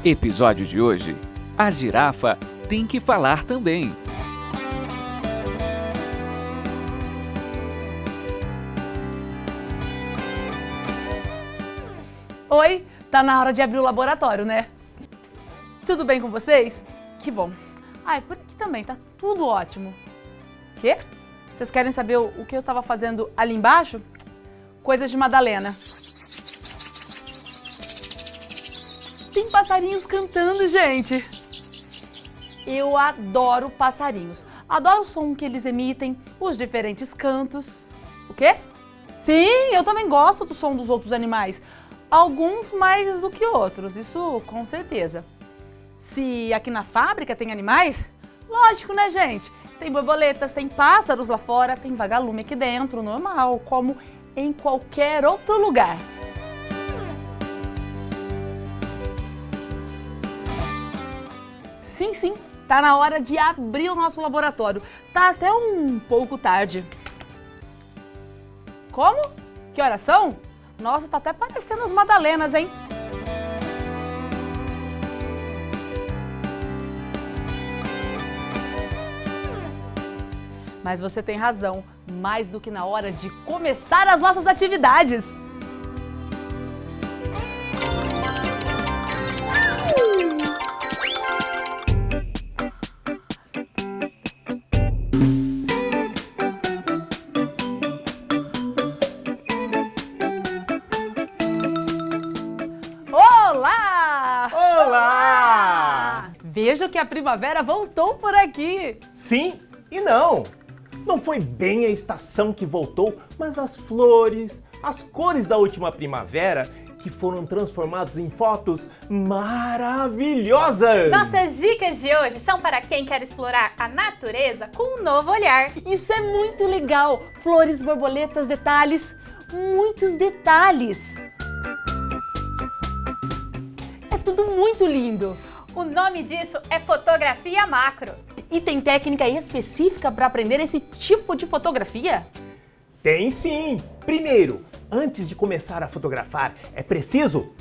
Episódio de hoje: a girafa tem que falar também. Oi, tá na hora de abrir o laboratório, né? Tudo bem com vocês? Que bom. Ai, por aqui também, tá tudo ótimo. Quê? Vocês querem saber o que eu tava fazendo ali embaixo? Coisas de Madalena. Tem passarinhos cantando, gente. Eu adoro passarinhos. Adoro o som que eles emitem, os diferentes cantos. O quê? Sim, eu também gosto do som dos outros animais. Alguns mais do que outros, isso com certeza. Se aqui na fábrica tem animais, lógico, né, gente? Tem borboletas, tem pássaros lá fora, tem vagalume aqui dentro, normal, como em qualquer outro lugar. Sim, tá na hora de abrir o nosso laboratório. Tá até um pouco tarde. Como? Que horas são? Nossa, tá até parecendo as Madalenas, hein? Mas você tem razão, mais do que na hora de começar as nossas atividades. Olá! Olá! Vejo que a primavera voltou por aqui. Sim e não. Não foi bem a estação que voltou, mas as flores, as cores da última primavera que foram transformadas em fotos maravilhosas. Nossas dicas de hoje são para quem quer explorar a natureza com um novo olhar. Isso é muito legal. Flores, borboletas, detalhes, muitos detalhes. É tudo muito lindo. O nome disso é fotografia macro. E tem técnica específica para aprender esse tipo de fotografia? Tem sim! Primeiro, antes de começar a fotografar, é preciso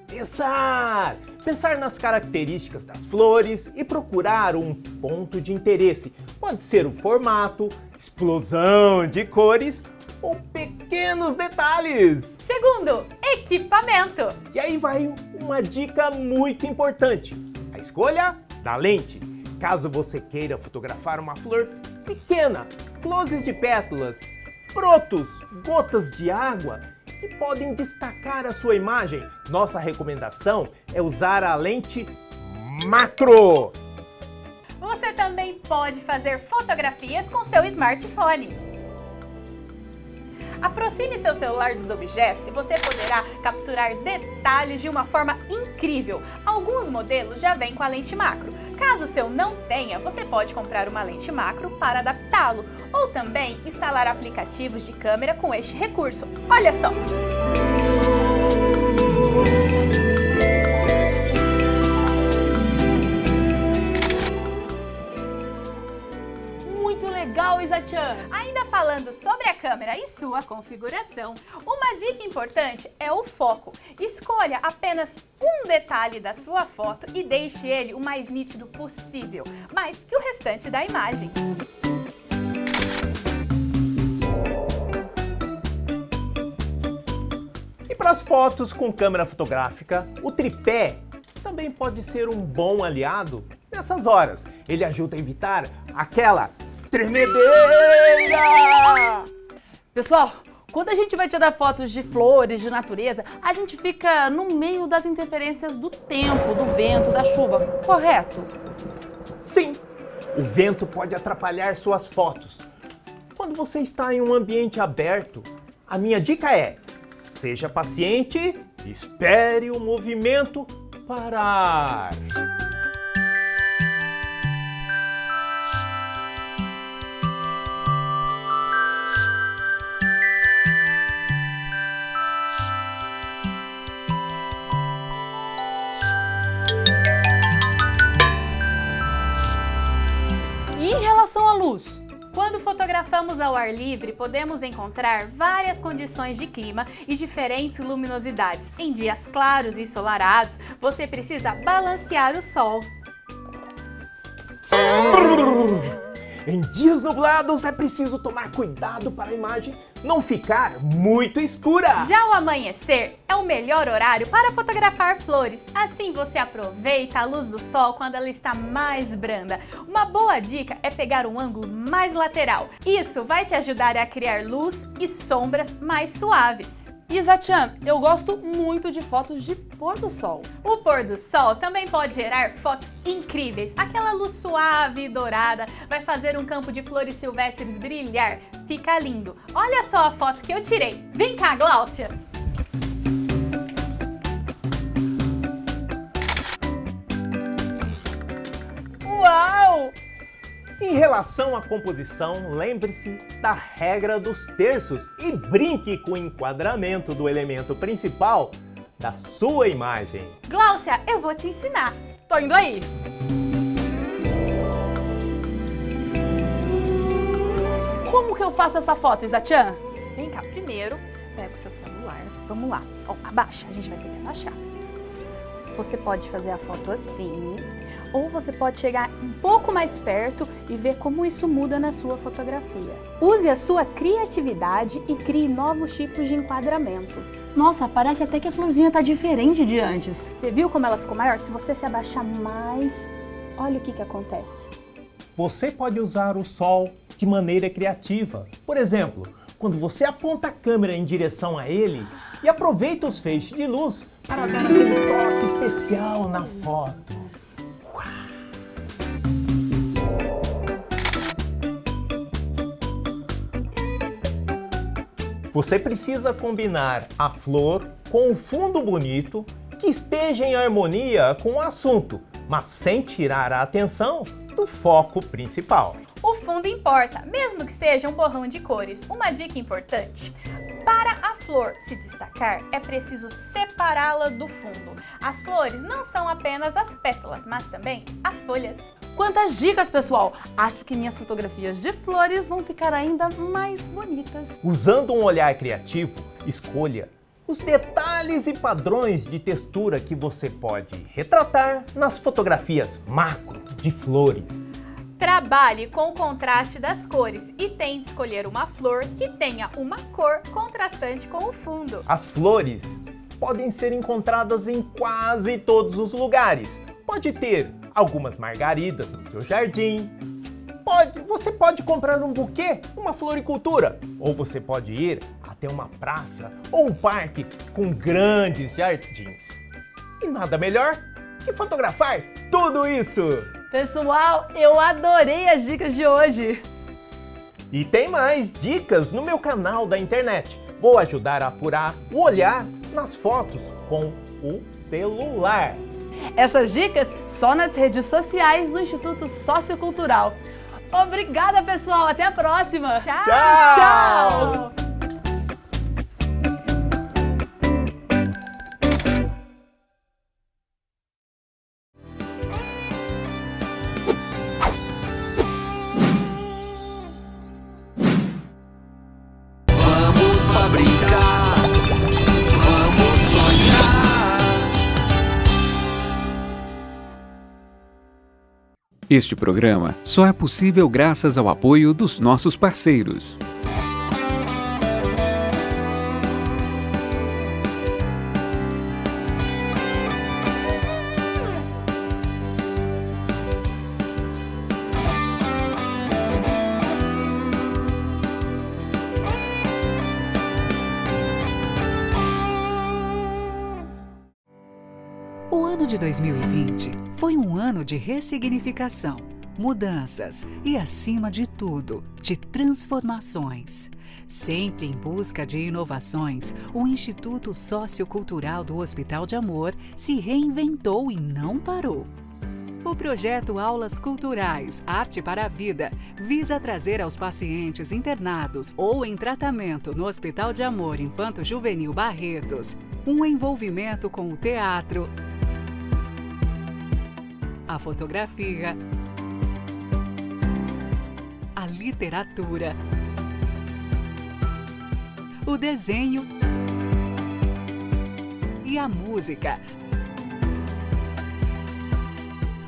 pensar! Pensar nas características das flores e procurar um ponto de interesse. Pode ser o formato, explosão de cores ou pequenos detalhes. Segundo, equipamento. E aí vai uma dica muito importante: a escolha da lente. Caso você queira fotografar uma flor pequena, closes de pétalas, brotos, gotas de água que podem destacar a sua imagem, nossa recomendação é usar a lente macro. Você também pode fazer fotografias com seu smartphone. Aproxime seu celular dos objetos e você poderá capturar detalhes de uma forma incrível. Alguns modelos já vêm com a lente macro. Caso o seu não tenha, você pode comprar uma lente macro para adaptá-lo ou também instalar aplicativos de câmera com este recurso. Olha só! Muito legal, Isa-chan! Ainda falando sobre a câmera e sua configuração, uma dica importante é o foco. Escolha apenas um detalhe da sua foto e deixe ele o mais nítido possível, mais que o restante da imagem. E para as fotos com câmera fotográfica, o tripé também pode ser um bom aliado nessas horas. Ele ajuda a evitar aquela tremedeira! Pessoal, quando a gente vai tirar fotos de flores, de natureza, a gente fica no meio das interferências do tempo, do vento, da chuva, correto? Sim, o vento pode atrapalhar suas fotos. Quando você está em um ambiente aberto, a minha dica é: seja paciente, espere o movimento parar. E em relação à luz, Quando fotografamos ao ar livre, podemos encontrar várias condições de clima e diferentes luminosidades. Em dias claros e ensolarados, você precisa balancear o sol. Em dias nublados é preciso tomar cuidado para a imagem não ficar muito escura. Já o amanhecer é o melhor horário para fotografar flores. Assim você aproveita a luz do sol quando ela está mais branda. Uma boa dica é pegar um ângulo mais lateral. Isso vai te ajudar a criar luz e sombras mais suaves. Isa-chan, eu gosto muito de fotos de pôr do sol. O pôr do sol também pode gerar fotos incríveis. Aquela luz suave e dourada vai fazer um campo de flores silvestres brilhar. Fica lindo. Olha só a foto que eu tirei. Vem cá, Gláucia. Uau! Em relação à composição, lembre-se da regra dos terços e brinque com o enquadramento do elemento principal da sua imagem. Gláucia, eu vou te ensinar. Tô indo aí! Como que eu faço essa foto, Isa-chan? Vem cá, primeiro pega o seu celular. Vamos lá. Ó, abaixa, a gente vai ter que abaixar. Você pode fazer a foto assim, ou você pode chegar um pouco mais perto e ver como isso muda na sua fotografia. Use a sua criatividade e crie novos tipos de enquadramento. Nossa, parece até que a florzinha tá diferente de antes. Você viu como ela ficou maior? Se você se abaixar mais, olha o que acontece. Você pode usar o sol de maneira criativa. Por exemplo, quando você aponta a câmera em direção a ele e aproveita os feixes de luz para dar aquele toque especial na foto. Você precisa combinar a flor com um fundo bonito que esteja em harmonia com o assunto, mas sem tirar a atenção do foco principal. O fundo importa, mesmo que seja um borrão de cores. Uma dica importante: para a flor se destacar, é preciso separá-la do fundo. As flores não são apenas as pétalas, mas também as folhas. Quantas dicas, pessoal! Acho que minhas fotografias de flores vão ficar ainda mais bonitas. Usando um olhar criativo, escolha os detalhes e padrões de textura que você pode retratar nas fotografias macro de flores. Trabalhe com o contraste das cores e tente escolher uma flor que tenha uma cor contrastante com o fundo. As flores podem ser encontradas em quase todos os lugares. Pode ter algumas margaridas no seu jardim. Você pode comprar um buquê, uma floricultura. Ou você pode ir até uma praça ou um parque com grandes jardins. E nada melhor que fotografar tudo isso! Pessoal, eu adorei as dicas de hoje! E tem mais dicas no meu canal da internet. Vou ajudar a apurar o olhar nas fotos com o celular. Essas dicas só nas redes sociais do Instituto Sociocultural. Obrigada, pessoal! Até a próxima! Tchau! Tchau! Vamos fabricar, vamos sonhar. Este programa só é possível graças ao apoio dos nossos parceiros. O ano de 2020 foi um ano de ressignificação, mudanças e, acima de tudo, de transformações. Sempre em busca de inovações, o Instituto Sociocultural do Hospital de Amor se reinventou e não parou. O projeto Aulas Culturais Arte para a Vida visa trazer aos pacientes internados ou em tratamento no Hospital de Amor Infanto-Juvenil Barretos um envolvimento com o teatro, a fotografia, a literatura, o desenho e a música,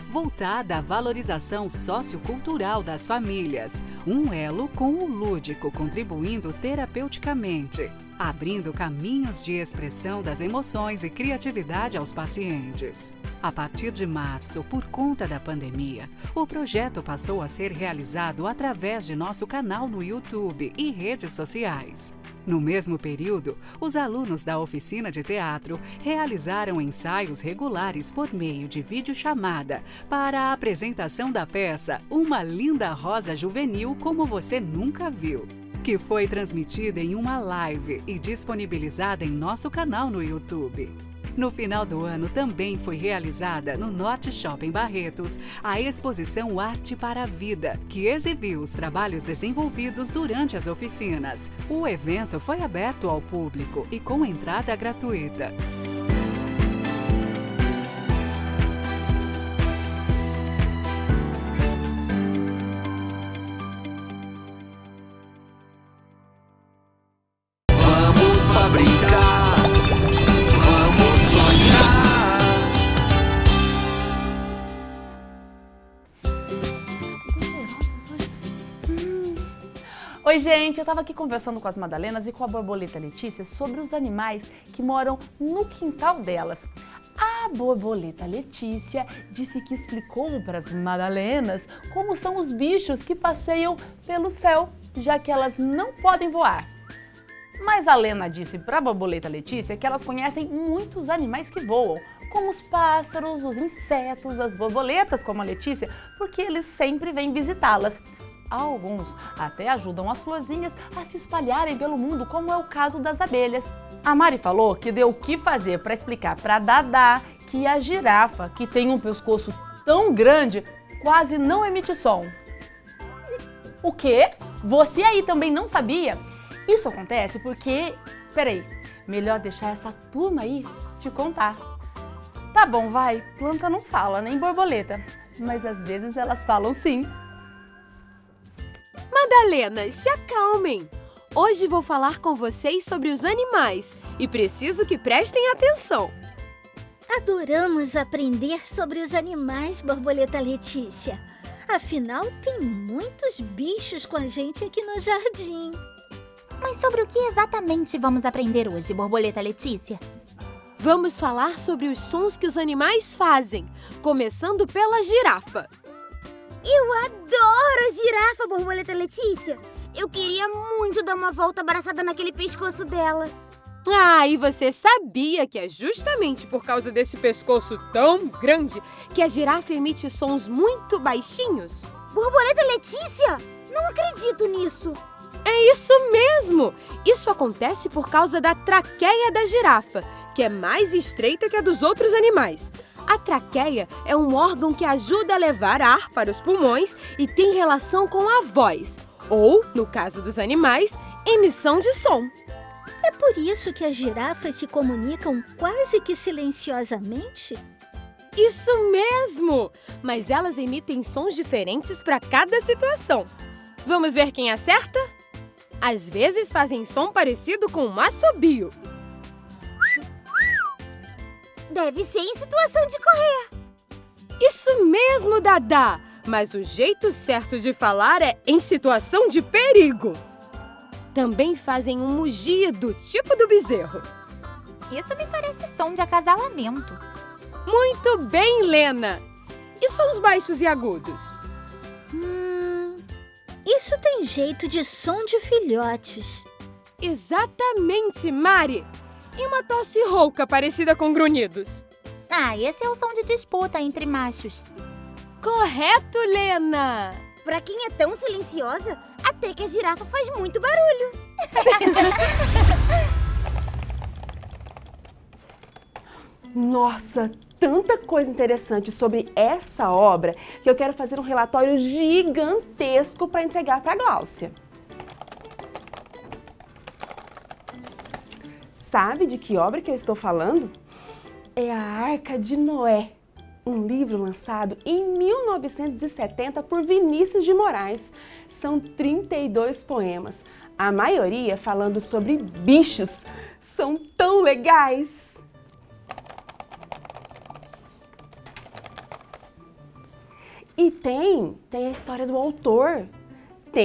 voltada à valorização sociocultural das famílias, um elo com o lúdico, contribuindo terapeuticamente, abrindo caminhos de expressão das emoções e criatividade aos pacientes. A partir de março, por conta da pandemia, o projeto passou a ser realizado através de nosso canal no YouTube e redes sociais. No mesmo período, os alunos da oficina de teatro realizaram ensaios regulares por meio de videochamada para a apresentação da peça Uma Linda Rosa Juvenil Como Você Nunca Viu, que foi transmitida em uma live e disponibilizada em nosso canal no YouTube. No final do ano também foi realizada no Norte Shopping Barretos a exposição Arte para a Vida, que exibiu os trabalhos desenvolvidos durante as oficinas. O evento foi aberto ao público e com entrada gratuita. Vamos fabricar, vamos sonhar. Oi, gente, eu tava aqui conversando com as Madalenas e com a borboleta Letícia sobre os animais que moram no quintal delas. A borboleta Letícia disse que explicou para as Madalenas como são os bichos que passeiam pelo céu, já que elas não podem voar. Mas a Lena disse para a borboleta Letícia que elas conhecem muitos animais que voam, como os pássaros, os insetos, as borboletas, como a Letícia, porque eles sempre vêm visitá-las. Alguns até ajudam as florzinhas a se espalharem pelo mundo, como é o caso das abelhas. A Mari falou que deu o que fazer para explicar para Dadá que a girafa, que tem um pescoço tão grande, quase não emite som. O quê? Você aí também não sabia? Isso acontece porque... Peraí, melhor deixar essa turma aí te contar. Tá bom, vai, planta não fala, nem borboleta, mas às vezes elas falam sim. Madalenas, se acalmem! Hoje vou falar com vocês sobre os animais e preciso que prestem atenção. Adoramos aprender sobre os animais, borboleta Letícia. Afinal, tem muitos bichos com a gente aqui no jardim. Mas sobre o que exatamente vamos aprender hoje, borboleta Letícia? Vamos falar sobre os sons que os animais fazem, começando pela girafa. Eu adoro girafa, borboleta Letícia. Eu queria muito dar uma volta abraçada naquele pescoço dela. Ah, e você sabia que é justamente por causa desse pescoço tão grande que a girafa emite sons muito baixinhos? Borboleta Letícia? Não acredito nisso. É isso mesmo! Isso acontece por causa da traqueia da girafa, que é mais estreita que a dos outros animais. A traqueia é um órgão que ajuda a levar ar para os pulmões e tem relação com a voz, ou, no caso dos animais, emissão de som. É por isso que as girafas se comunicam quase que silenciosamente? Isso mesmo! Mas elas emitem sons diferentes para cada situação. Vamos ver quem acerta? Às vezes fazem som parecido com um assobio. Deve ser em situação de correr. Isso mesmo, Dadá! Mas o jeito certo de falar é em situação de perigo. Também fazem um mugido, tipo do bezerro. Isso me parece som de acasalamento. Muito bem, Lena! E sons baixos e agudos? Isso tem jeito de som de filhotes. Exatamente, Mari! E uma tosse rouca parecida com grunhidos? Ah, esse é o som de disputa entre machos. Correto, Lena! Pra quem é tão silenciosa, até que a girafa faz muito barulho. Nossa, tanta coisa interessante sobre essa obra que eu quero fazer um relatório gigantesco para entregar para a Gláucia. Sabe de que obra que eu estou falando? É a Arca de Noé, um livro lançado em 1970 por Vinícius de Moraes. São 32 poemas, a maioria falando sobre bichos. São tão legais! E tem a história do autor. A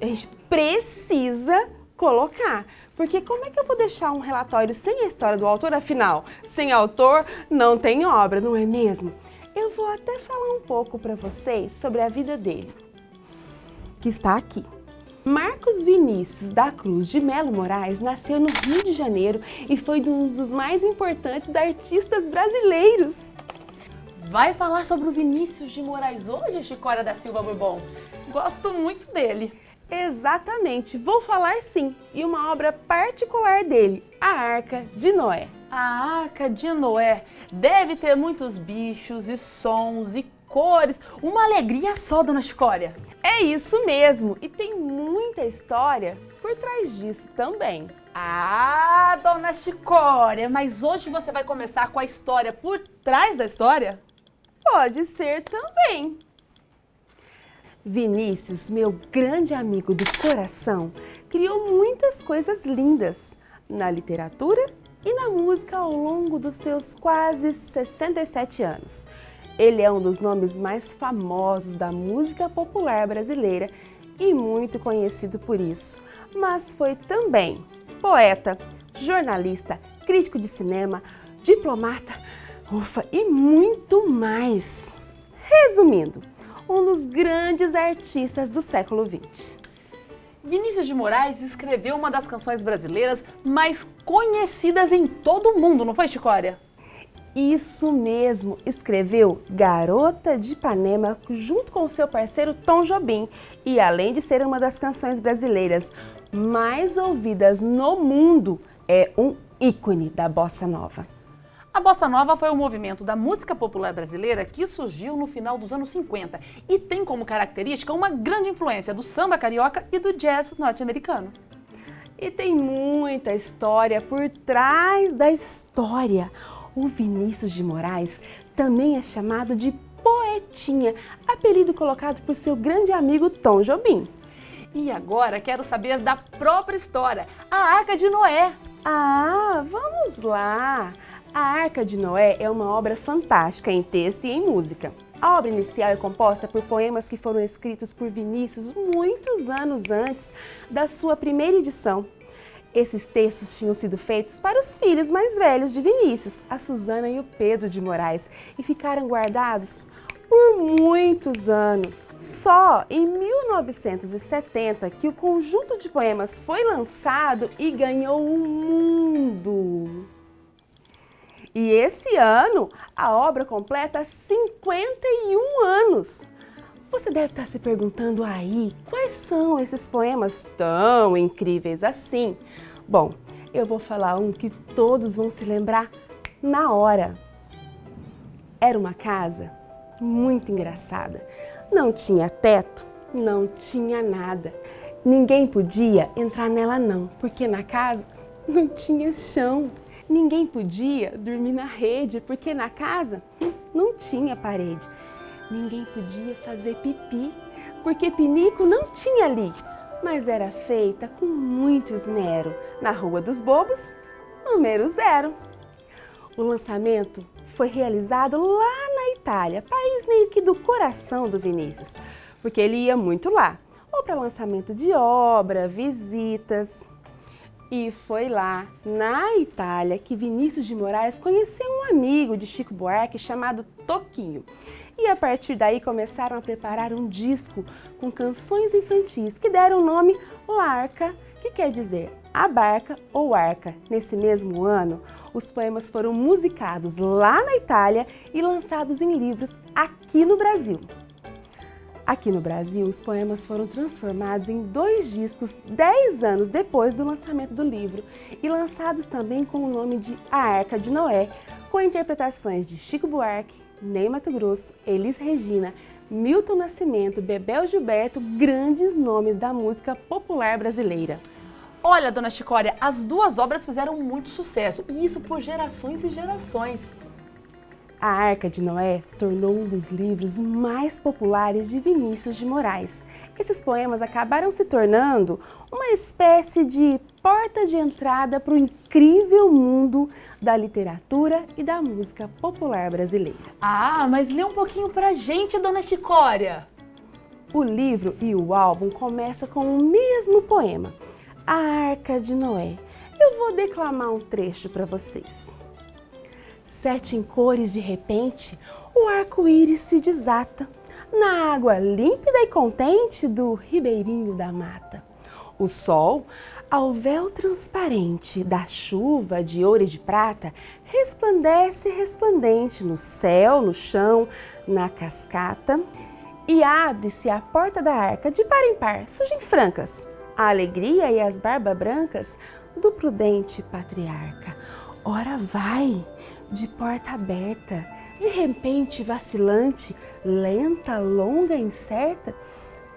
gente precisa colocar. Porque como é que eu vou deixar um relatório sem a história do autor? Afinal, sem autor não tem obra, não é mesmo? Eu vou até falar um pouco para vocês sobre a vida dele, que está aqui. Marcos Vinícius da Cruz de Melo Moraes nasceu no Rio de Janeiro e foi um dos mais importantes artistas brasileiros. Vai falar sobre o Vinícius de Moraes hoje, Chicória da Silva Bourbon? Gosto muito dele. Exatamente, vou falar sim. E uma obra particular dele, a Arca de Noé. A Arca de Noé deve ter muitos bichos e sons e cores. Uma alegria só, dona Chicória. É isso mesmo, e tem muita história por trás disso também. Ah, dona Chicória, mas hoje você vai começar com a história por trás da história? Pode ser também. Vinícius, meu grande amigo do coração, criou muitas coisas lindas na literatura e na música ao longo dos seus quase 67 anos. Ele é um dos nomes mais famosos da música popular brasileira e muito conhecido por isso, mas foi também poeta, jornalista, crítico de cinema, diplomata, e muito mais. Resumindo, um dos grandes artistas do século XX. Vinícius de Moraes escreveu uma das canções brasileiras mais conhecidas em todo o mundo, não foi, Chicória? Isso mesmo, escreveu Garota de Ipanema junto com seu parceiro Tom Jobim e além de ser uma das canções brasileiras mais ouvidas no mundo, é um ícone da Bossa Nova. A Bossa Nova foi um movimento da música popular brasileira que surgiu no final dos anos 50 e tem como característica uma grande influência do samba carioca e do jazz norte-americano. E tem muita história por trás da história. O Vinícius de Moraes também é chamado de Poetinha, apelido colocado por seu grande amigo Tom Jobim. E agora quero saber da própria história, a Arca de Noé. Ah, vamos lá! A Arca de Noé é uma obra fantástica em texto e em música. A obra inicial é composta por poemas que foram escritos por Vinícius muitos anos antes da sua primeira edição. Esses textos tinham sido feitos para os filhos mais velhos de Vinícius, a Suzana e o Pedro de Moraes, e ficaram guardados por muitos anos. Só em 1970 que o conjunto de poemas foi lançado e ganhou o mundo. E esse ano, a obra completa 51 anos. Você deve estar se perguntando aí, quais são esses poemas tão incríveis assim? Bom, eu vou falar um que todos vão se lembrar na hora. Era uma casa muito engraçada. Não tinha teto, não tinha nada. Ninguém podia entrar nela não, porque na casa não tinha chão. Ninguém podia dormir na rede, porque na casa não tinha parede. Ninguém podia fazer pipi, porque pinico não tinha ali, mas era feita com muito esmero, na Rua dos Bobos, número 0. O lançamento foi realizado lá na Itália, país meio que do coração do Vinícius, porque ele ia muito lá, ou para lançamento de obra, visitas. E foi lá, na Itália, que Vinícius de Moraes conheceu um amigo de Chico Buarque chamado Toquinho. E a partir daí começaram a preparar um disco com canções infantis que deram o nome L'Arca, que quer dizer a barca ou arca. Nesse mesmo ano, os poemas foram musicados lá na Itália e lançados em livros aqui no Brasil. Aqui no Brasil, os poemas foram transformados em 2 discos 10 anos depois do lançamento do livro e lançados também com o nome de A Arca de Noé, com interpretações de Chico Buarque, Ney Matogrosso, Elis Regina, Milton Nascimento, Bebel Gilberto, grandes nomes da música popular brasileira. Olha, dona Chicória, as 2 obras fizeram muito sucesso, e isso por gerações e gerações. A Arca de Noé tornou um dos livros mais populares de Vinícius de Moraes. Esses poemas acabaram se tornando uma espécie de porta de entrada para o incrível mundo da literatura e da música popular brasileira. Ah, mas lê um pouquinho pra gente, dona Chicória. O livro e o álbum começam com o mesmo poema, A Arca de Noé. Eu vou declamar um trecho para vocês. 7 em cores de repente, o arco-íris se desata na água límpida e contente do ribeirinho da mata. O sol, ao véu transparente da chuva de ouro e de prata, resplandece resplandente no céu, no chão, na cascata. E abre-se a porta da arca de par em par, surgem francas a alegria e as barbas brancas do prudente patriarca. Ora vai, de porta aberta, de repente vacilante, lenta, longa, incerta,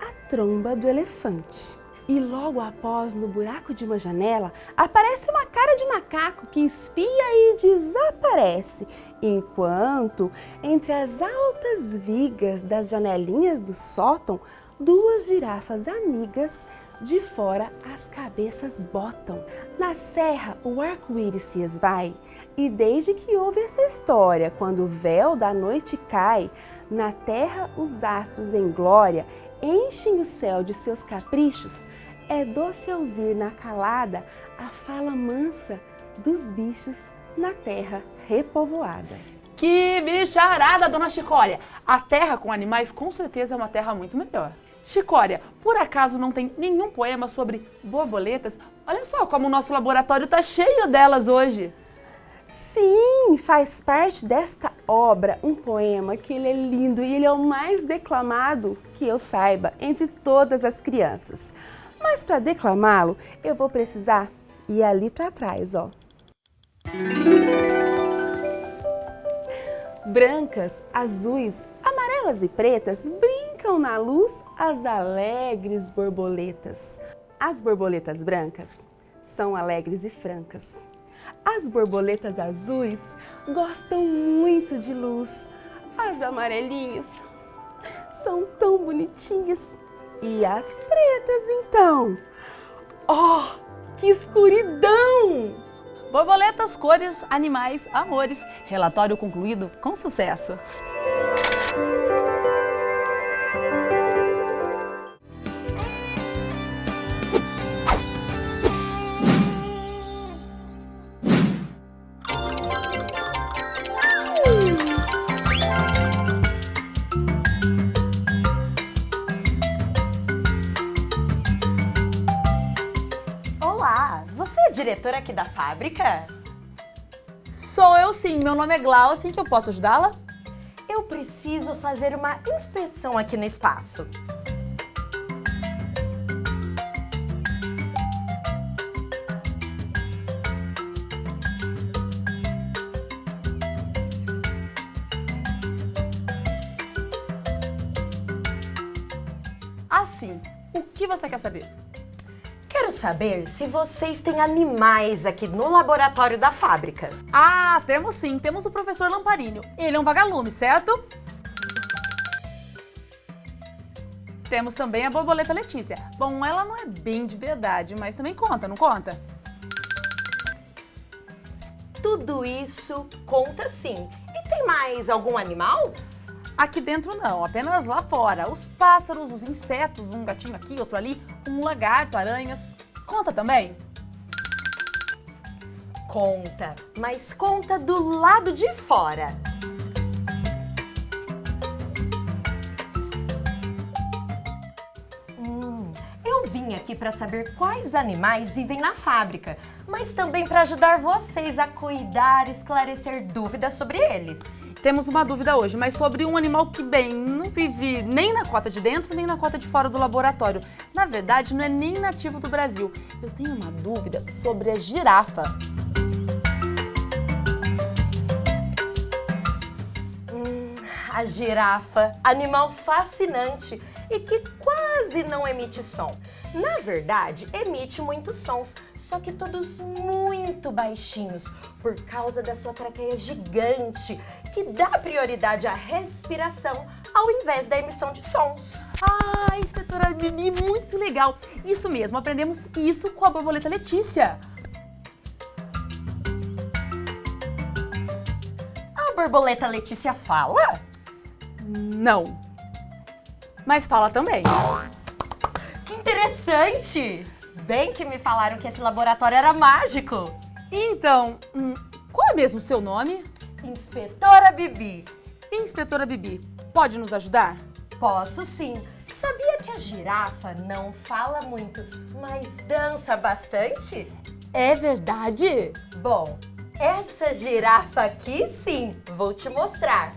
a tromba do elefante. E logo após, no buraco de uma janela, aparece uma cara de macaco que espia e desaparece, enquanto, entre as altas vigas das janelinhas do sótão, 2 girafas amigas de fora as cabeças botam. Na serra o arco-íris se esvai, e desde que houve essa história, quando o véu da noite cai, na terra os astros em glória enchem o céu de seus caprichos, é doce ouvir na calada a fala mansa dos bichos na terra repovoada. Que bicharada, dona Chicória! A terra com animais com certeza é uma terra muito melhor. Chicória, por acaso não tem nenhum poema sobre borboletas? Olha só como o nosso laboratório está cheio delas hoje. Sim, faz parte desta obra um poema que ele é lindo e ele é o mais declamado que eu saiba entre todas as crianças. Mas para declamá-lo, eu vou precisar ir ali para trás, ó. Brancas, azuis, amarelas e pretas brincam na luz as alegres borboletas. As borboletas brancas são alegres e francas. As borboletas azuis gostam muito de luz. As amarelinhas são tão bonitinhas. E as pretas, então? Oh, que escuridão! Borboletas, cores, animais, amores. Relatório concluído com sucesso. Olá, você é diretora aqui da fábrica? Sou eu sim, meu nome é Glaucia, em que eu posso ajudá-la? Eu preciso fazer uma inspeção aqui no espaço. Assim, o que você quer saber? Quero saber se vocês têm animais aqui no laboratório da fábrica. Ah, temos sim. Temos o professor Lamparinho. Ele é um vagalume, certo? Temos também a borboleta Letícia. Bom, ela não é bem de verdade, mas também conta, não conta? Tudo isso conta sim. E tem mais algum animal? Aqui dentro não, apenas lá fora. Os pássaros, os insetos, um gatinho aqui, outro ali, um lagarto, aranhas. Conta também? Conta, mas conta do lado de fora. Eu vim aqui para saber quais animais vivem na fábrica, mas também para ajudar vocês a cuidar e esclarecer dúvidas sobre eles. Temos uma dúvida hoje, mas sobre um animal que, bem, não vive nem na cota de dentro, nem na cota de fora do laboratório. Na verdade, não é nem nativo do Brasil. Eu tenho uma dúvida sobre a girafa. A girafa, animal fascinante. e que quase não emite som. Na verdade, emite muitos sons, só que todos muito baixinhos, por causa da sua traqueia gigante, que dá prioridade à respiração ao invés da emissão de sons. Ah, inspetora Bibi, muito legal. Isso mesmo, aprendemos isso com a borboleta Letícia. A borboleta Letícia fala? Não. Mas fala também. Que interessante! Bem que me falaram que esse laboratório era mágico. Então, qual é mesmo o seu nome? Inspetora Bibi. Inspetora Bibi, pode nos ajudar? Posso sim. Sabia que a girafa não fala muito, mas dança bastante? É verdade? Bom, essa girafa aqui sim, vou te mostrar.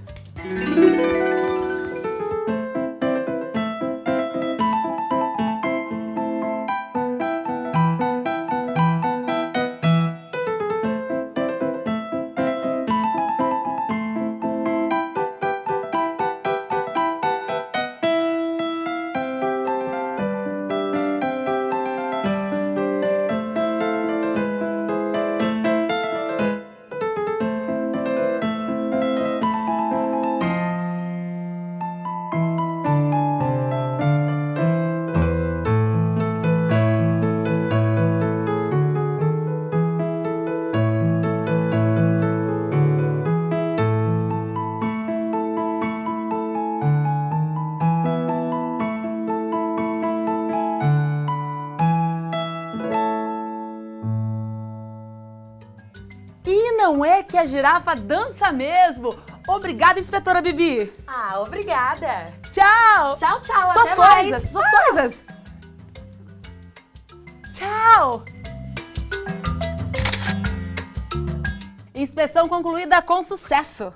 Não é que a girafa dança mesmo. Obrigada, inspetora Bibi. Ah, obrigada. Tchau. Tchau, tchau. Suas até coisas, mais. suas coisas. Tchau. Inspeção concluída com sucesso.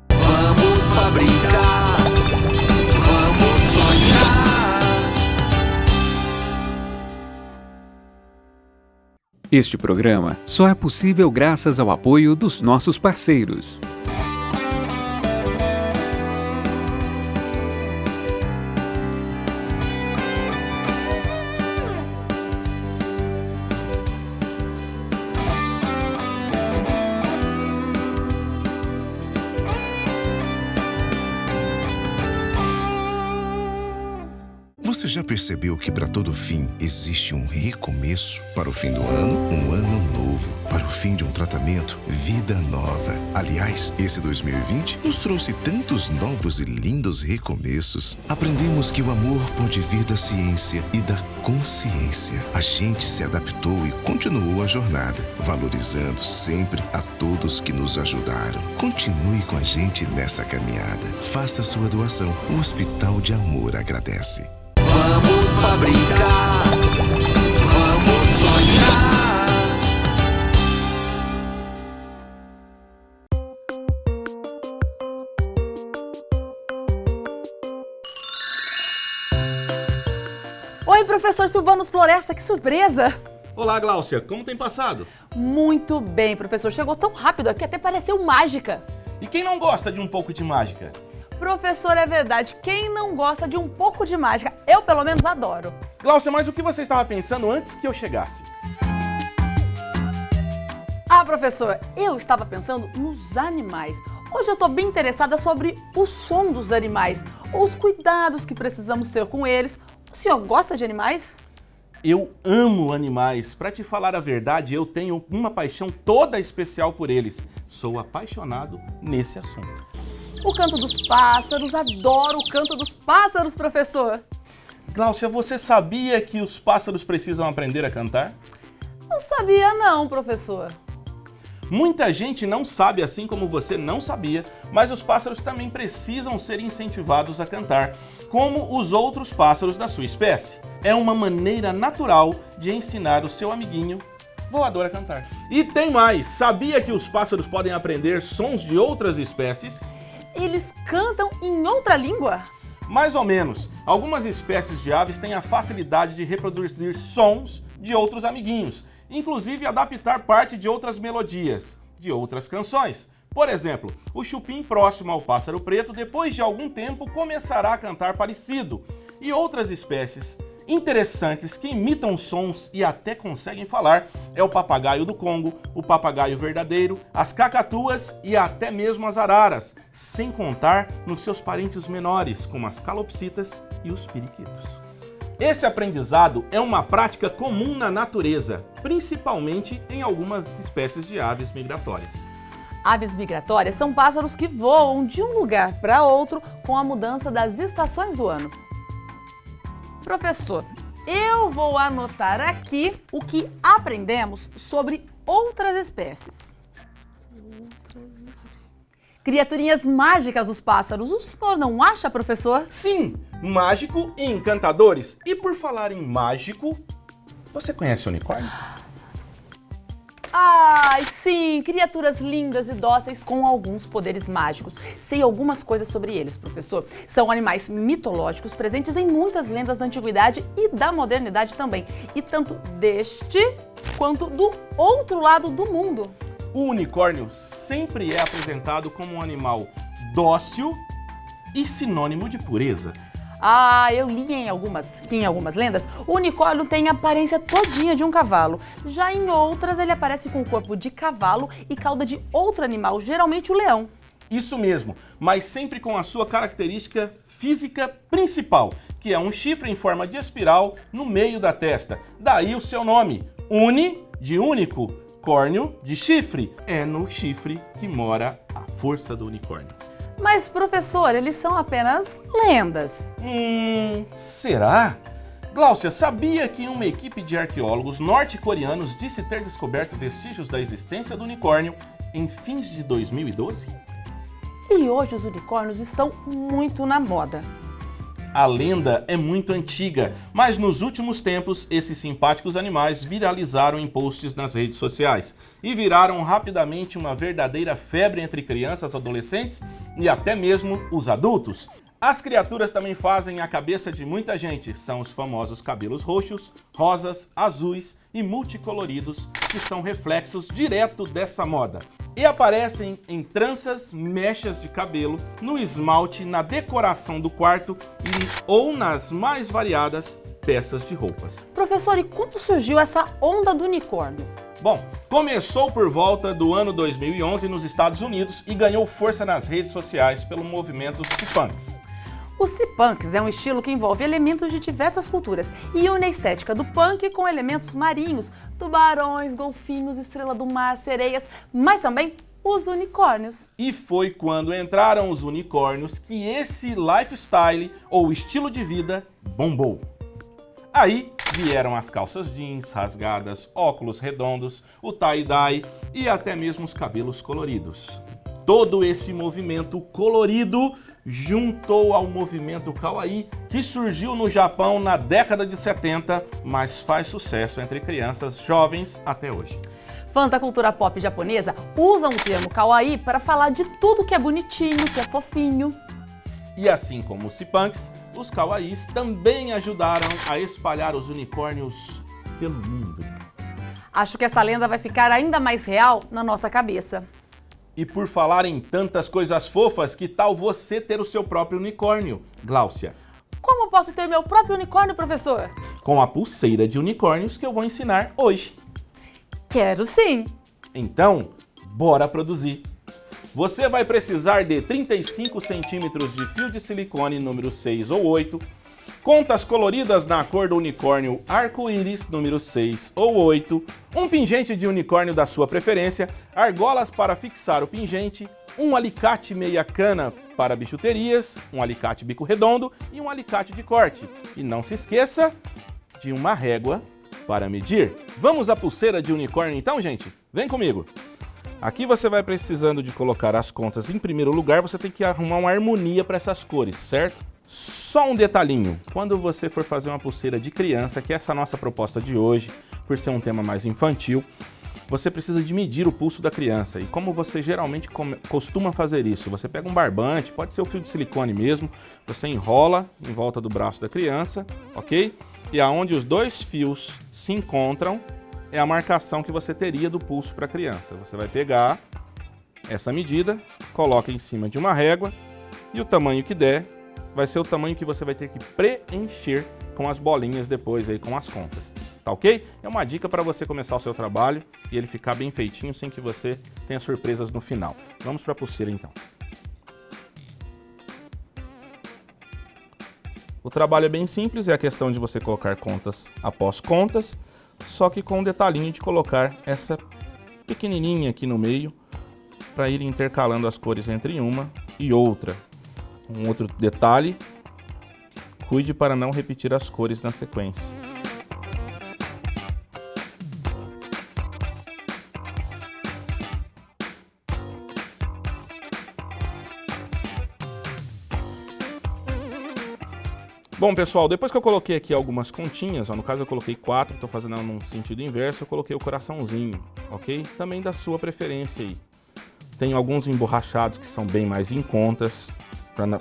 Vamos fabricar, vamos sonhar. Este programa só é possível graças ao apoio dos nossos parceiros. Você já percebeu que para todo fim existe um recomeço? Para o fim do ano, um ano novo. Para o fim de um tratamento, vida nova. Aliás, esse 2020 nos trouxe tantos novos e lindos recomeços. Aprendemos que o amor pode vir da ciência e da consciência. A gente se adaptou e continuou a jornada, valorizando sempre a todos que nos ajudaram. Continue com a gente nessa caminhada. Faça sua doação. O Hospital de Amor agradece. Vamos fabricar, vamos sonhar. Oi, professor Silvanos Floresta, que surpresa! Olá, Gláucia, como tem passado? Muito bem, professor. Chegou tão rápido aqui, até pareceu mágica. E quem não gosta de um pouco de mágica? Professor, é verdade. Quem não gosta de um pouco de mágica? Eu, pelo menos, adoro. Gláucia, mas o que você estava pensando antes que eu chegasse? Ah, professor, eu estava pensando nos animais. Hoje eu estou bem interessada sobre o som dos animais, os cuidados que precisamos ter com eles. O senhor gosta de animais? Eu amo animais. Para te falar a verdade, eu tenho uma paixão toda especial por eles. Sou apaixonado nesse assunto. O canto dos pássaros, adoro o canto dos pássaros, professor. Gláucia, você sabia que os pássaros precisam aprender a cantar? Não sabia não, professor. Muita gente não sabe, assim como você não sabia, mas os pássaros também precisam ser incentivados a cantar, como os outros pássaros da sua espécie. É uma maneira natural de ensinar o seu amiguinho voador a cantar. E tem mais, sabia que os pássaros podem aprender sons de outras espécies? Eles cantam em outra língua? Mais ou menos. Algumas espécies de aves têm a facilidade de reproduzir sons de outros amiguinhos. inclusive adaptar parte de outras melodias, de outras canções. Por exemplo, o chupim próximo ao pássaro preto, depois de algum tempo, começará a cantar parecido. E outras espécies interessantes que imitam sons e até conseguem falar é o papagaio do Congo, o papagaio verdadeiro, as cacatuas e até mesmo as araras, sem contar nos seus parentes menores, como as calopsitas e os periquitos. Esse aprendizado é uma prática comum na natureza, principalmente em algumas espécies de aves migratórias. Aves migratórias são pássaros que voam de um lugar para outro com a mudança das estações do ano. Professor, eu vou anotar aqui o que aprendemos sobre outras espécies. Criaturinhas mágicas os pássaros, o senhor não acha, professor? Sim, mágico e encantadores. E por falar em mágico, você conhece o unicórnio? Ai, sim, criaturas lindas e dóceis com alguns poderes mágicos. Sei algumas coisas sobre eles, professor. São animais mitológicos presentes em muitas lendas da antiguidade e da modernidade também. E tanto deste quanto do outro lado do mundo. O unicórnio sempre é apresentado como um animal dócil e sinônimo de pureza. Ah, eu li em algumas lendas, o unicórnio tem a aparência todinha de um cavalo. Já em outras, ele aparece com o corpo de cavalo e cauda de outro animal, geralmente o leão. Isso mesmo, mas sempre com a sua característica física principal, que é um chifre em forma de espiral no meio da testa. Daí o seu nome, uni, de único, córneo, de chifre. É no chifre que mora a força do unicórnio. Mas, professor, eles são apenas lendas. Será? Gláucia, sabia que uma equipe de arqueólogos norte-coreanos disse ter descoberto vestígios da existência do unicórnio em fins de 2012? E hoje os unicórnios estão muito na moda. A lenda é muito antiga, mas nos últimos tempos esses simpáticos animais viralizaram em posts nas redes sociais e viraram rapidamente uma verdadeira febre entre crianças, adolescentes e até mesmo os adultos. As criaturas também fazem a cabeça de muita gente, são os famosos cabelos roxos, rosas, azuis e multicoloridos, que são reflexos direto dessa moda. E aparecem em tranças, mechas de cabelo, no esmalte, na decoração do quarto ou nas mais variadas peças de roupas. Professor, e como surgiu essa onda do unicórnio? Bom, começou por volta do ano 2011 nos Estados Unidos e ganhou força nas redes sociais pelo movimento Punks. O Punks é um estilo que envolve elementos de diversas culturas e une a estética do punk com elementos marinhos, tubarões, golfinhos, estrela do mar, sereias, mas também os unicórnios. E foi quando entraram os unicórnios que esse lifestyle ou estilo de vida bombou. Aí vieram as calças jeans rasgadas, óculos redondos, o tie-dye e até mesmo os cabelos coloridos. Todo esse movimento colorido juntou ao movimento kawaii, que surgiu no Japão na década de 70, mas faz sucesso entre crianças jovens até hoje. Fãs da cultura pop japonesa usam o termo kawaii para falar de tudo que é bonitinho, que é fofinho. E assim como os Punks, os kawaiis também ajudaram a espalhar os unicórnios pelo mundo. Acho que essa lenda vai ficar ainda mais real na nossa cabeça. E por falar em tantas coisas fofas, que tal você ter o seu próprio unicórnio, Gláucia? Como posso ter meu próprio unicórnio, professor? Com a pulseira de unicórnios que eu vou ensinar hoje. Quero sim! Então, bora produzir! Você vai precisar de 35 centímetros de fio de silicone número 6 ou 8, contas coloridas na cor do unicórnio arco-íris número 6 ou 8, um pingente de unicórnio da sua preferência, argolas para fixar o pingente, um alicate meia cana para bijuterias, um alicate bico redondo e um alicate de corte. E não se esqueça de uma régua para medir. Vamos à pulseira de unicórnio então, gente? Vem comigo! Aqui você vai precisando de colocar as contas em primeiro lugar, você tem que arrumar uma harmonia para essas cores, certo? Só um detalhinho, quando você for fazer uma pulseira de criança, que é essa nossa proposta de hoje, por ser um tema mais infantil, você precisa de medir o pulso da criança. E como você geralmente costuma fazer isso? Você pega um barbante, pode ser o fio de silicone mesmo, você enrola em volta do braço da criança, ok? E aonde os dois fios se encontram, é a marcação que você teria do pulso para a criança. Você vai pegar essa medida, coloca em cima de uma régua e o tamanho que der vai ser o tamanho que você vai ter que preencher com as bolinhas depois aí com as contas, tá ok? É uma dica para você começar o seu trabalho e ele ficar bem feitinho sem que você tenha surpresas no final. Vamos para a pulseira então. O trabalho é bem simples, é a questão de você colocar contas após contas, só que com o detalhinho de colocar essa pequenininha aqui no meio para ir intercalando as cores entre uma e outra. Um outro detalhe, cuide para não repetir as cores na sequência. Bom, pessoal, depois que eu coloquei aqui algumas continhas, ó, no caso eu coloquei 4, estou fazendo num sentido inverso, eu coloquei o coraçãozinho, ok? Também da sua preferência aí. Tem alguns emborrachados que são bem mais em contas,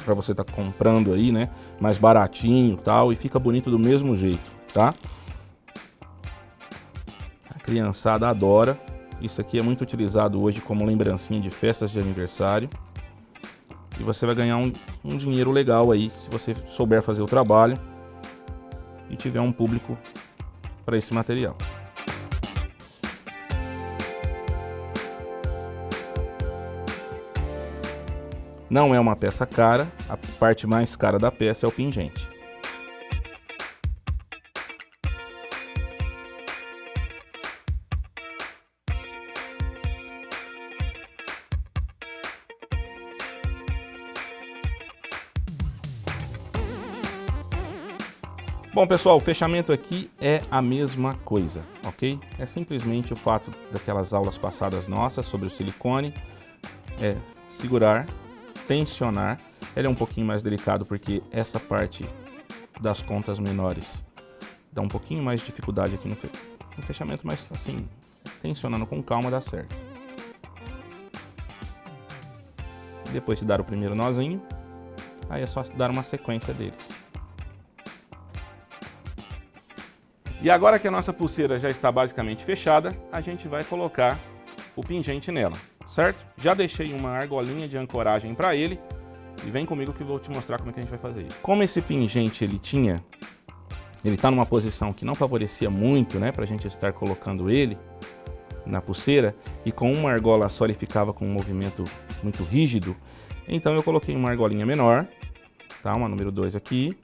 para você estar comprando aí, né? Mais baratinho e tal, e fica bonito do mesmo jeito, tá? A criançada adora. Isso aqui é muito utilizado hoje como lembrancinha de festas de aniversário. E você vai ganhar um dinheiro legal aí, se você souber fazer o trabalho e tiver um público para esse material. Não é uma peça cara, a parte mais cara da peça é o pingente. Bom, pessoal, o fechamento aqui é a mesma coisa, ok? É simplesmente o fato daquelas aulas passadas nossas sobre o silicone, é segurar, tensionar. Ele é um pouquinho mais delicado porque essa parte das contas menores dá um pouquinho mais de dificuldade aqui no fechamento, mas assim, tensionando com calma dá certo. Depois de dar o primeiro nozinho, aí é só dar uma sequência deles. E agora que a nossa pulseira já está basicamente fechada, a gente vai colocar o pingente nela, certo? Já deixei uma argolinha de ancoragem para ele e vem comigo que eu vou te mostrar como é que a gente vai fazer isso. Como esse pingente ele está numa posição que não favorecia muito, né, para a gente estar colocando ele na pulseira, e com uma argola só ele ficava com um movimento muito rígido, então eu coloquei uma argolinha menor, tá? Uma número 2 aqui,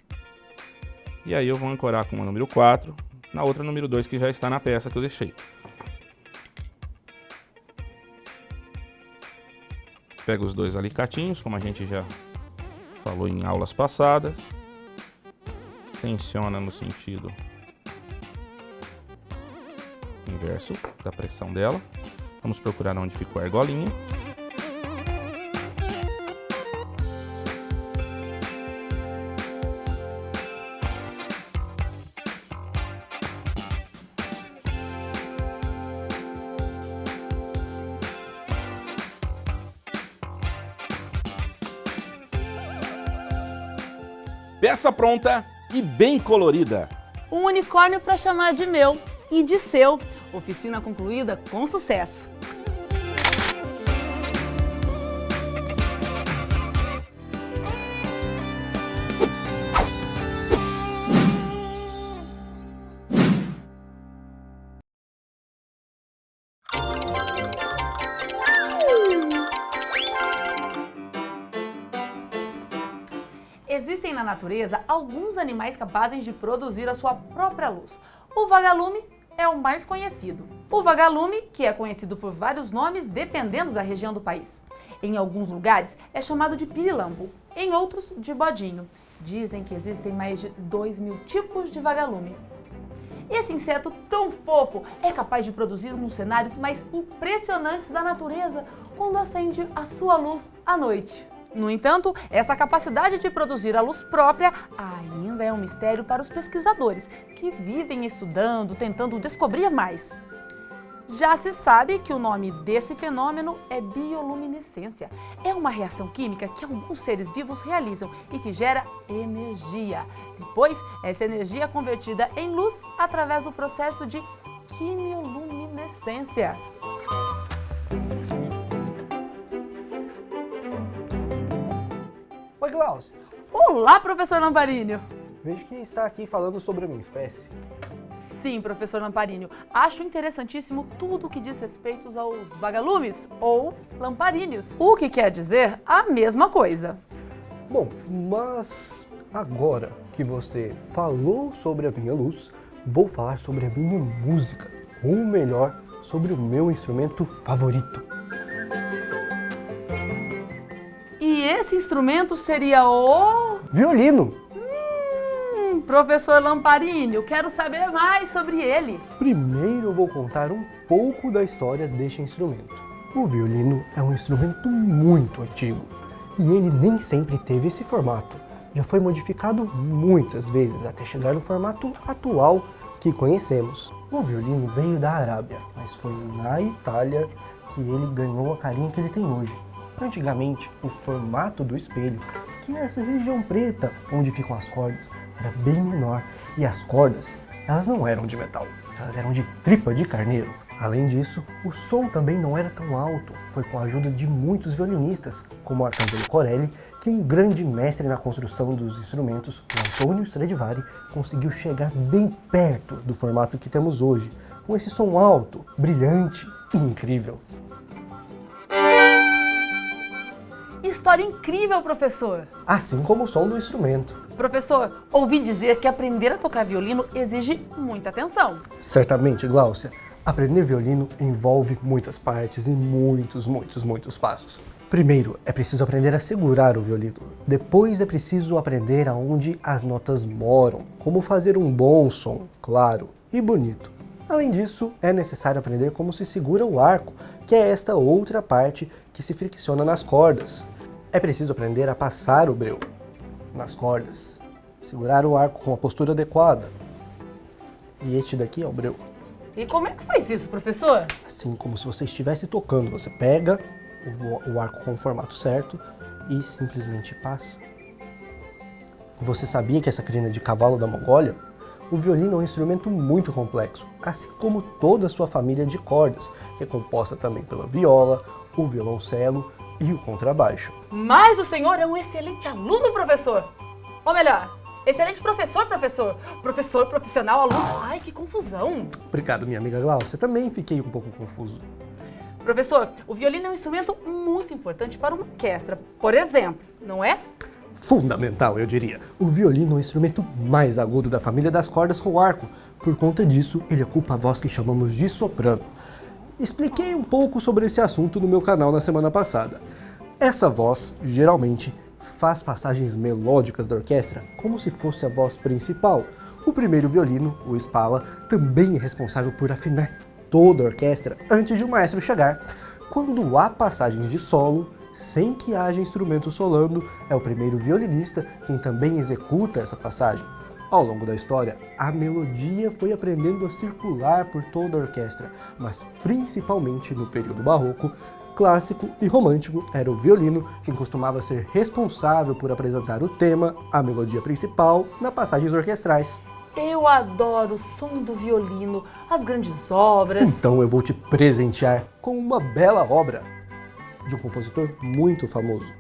e aí eu vou ancorar com uma número 4, na outra número 2 que já está na peça que eu deixei. Pego os dois alicatinhos, como a gente já falou em aulas passadas. Tensiona no sentido inverso da pressão dela. Vamos procurar onde ficou a argolinha. Peça pronta e bem colorida. Um unicórnio para chamar de meu e de seu. Oficina concluída com sucesso. Existem na natureza alguns animais capazes de produzir a sua própria luz. O vagalume é o mais conhecido. O vagalume, que é conhecido por vários nomes dependendo da região do país. Em alguns lugares é chamado de pirilampo, em outros de bodinho. Dizem que existem mais de 2.000 tipos de vagalume. Esse inseto tão fofo é capaz de produzir um dos cenários mais impressionantes da natureza quando acende a sua luz à noite. No entanto, essa capacidade de produzir a luz própria ainda é um mistério para os pesquisadores, que vivem estudando, tentando descobrir mais. Já se sabe que o nome desse fenômeno é bioluminescência. É uma reação química que alguns seres vivos realizam e que gera energia. Depois, essa energia é convertida em luz através do processo de quimioluminescência. essência. Oi, Glaucia. Olá, professor Lamparinho. Vejo que está aqui falando sobre a minha espécie. Sim, professor Lamparinho. Acho interessantíssimo tudo o que diz respeito aos vagalumes ou lamparíneos. O que quer dizer a mesma coisa. Bom, mas agora que você falou sobre a minha luz, vou falar sobre a minha música. Ou melhor, sobre o meu instrumento favorito. E esse instrumento seria o... Violino! Professor Lamparinho, quero saber mais sobre ele. Primeiro eu vou contar um pouco da história deste instrumento. O violino é um instrumento muito antigo e ele nem sempre teve esse formato. Já foi modificado muitas vezes até chegar no formato atual que conhecemos. O violino veio da Arábia, mas foi na Itália que ele ganhou a carinha que ele tem hoje. Antigamente, o formato do espelho, que é essa região preta onde ficam as cordas, era bem menor e as cordas, elas não eram de metal, elas eram de tripa de carneiro. Além disso, o som também não era tão alto. Foi com a ajuda de muitos violinistas, como Arcangelo Corelli, que um grande mestre na construção dos instrumentos, o Antonio Stradivari, conseguiu chegar bem perto do formato que temos hoje, com esse som alto, brilhante e incrível. História incrível, professor! Assim como o som do instrumento. Professor, ouvi dizer que aprender a tocar violino exige muita atenção. Certamente, Glaucia. Aprender violino envolve muitas partes e muitos passos. Primeiro, é preciso aprender a segurar o violino. Depois é preciso aprender aonde as notas moram, como fazer um bom som, claro e bonito. Além disso, é necessário aprender como se segura o arco, que é esta outra parte que se fricciona nas cordas. É preciso aprender a passar o breu nas cordas, segurar o arco com a postura adequada. E este daqui é o breu. E como é que faz isso, professor? Assim como se você estivesse tocando, você pega o arco com o formato certo e simplesmente passa. Você sabia que essa crina de cavalo da Mongólia? O violino é um instrumento muito complexo, assim como toda a sua família de cordas, que é composta também pela viola, o violoncelo e o contrabaixo. Mas o senhor é um excelente aluno, professor! Ou melhor, excelente professor, professor! Professor, profissional, aluno... Ai, que confusão! Obrigado, minha amiga Glaucia. Também fiquei um pouco confuso. Professor, o violino é um instrumento muito importante para uma orquestra, por exemplo, não é? Fundamental, eu diria. O violino é o instrumento mais agudo da família das cordas com arco. Por conta disso, ele ocupa a voz que chamamos de soprano. Expliquei um pouco sobre esse assunto no meu canal na semana passada. Essa voz, geralmente, faz passagens melódicas da orquestra como se fosse a voz principal. O primeiro violino, o Spala, também é responsável por afinar toda a orquestra antes de o maestro chegar. Quando há passagens de solo, sem que haja instrumento solando, é o primeiro violinista quem também executa essa passagem. Ao longo da história, a melodia foi aprendendo a circular por toda a orquestra, mas principalmente no período barroco, clássico e romântico, era o violino quem costumava ser responsável por apresentar o tema, a melodia principal, nas passagens orquestrais. Eu adoro o som do violino, as grandes obras... Então eu vou te presentear com uma bela obra de um compositor muito famoso.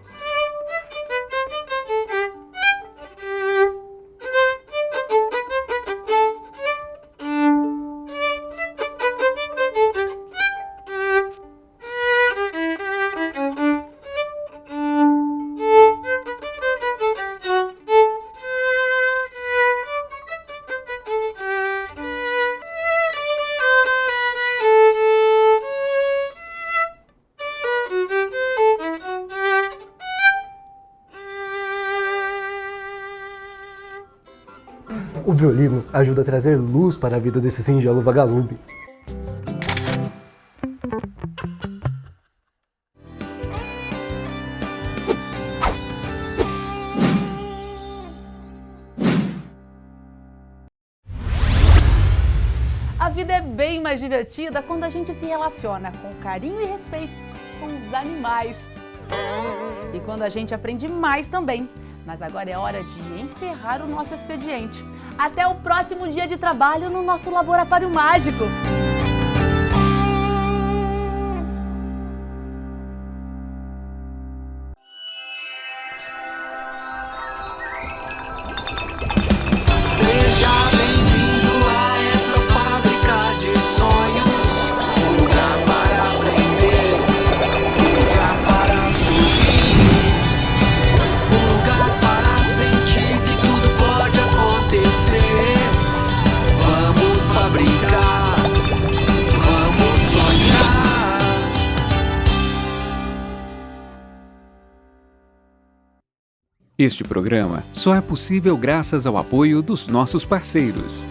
O violino ajuda a trazer luz para a vida desse singelo vagalume. A vida é bem mais divertida quando a gente se relaciona com carinho e respeito com os animais. E quando a gente aprende mais também. Mas agora é hora de encerrar o nosso expediente. Até o próximo dia de trabalho no nosso laboratório mágico! Este programa só é possível graças ao apoio dos nossos parceiros.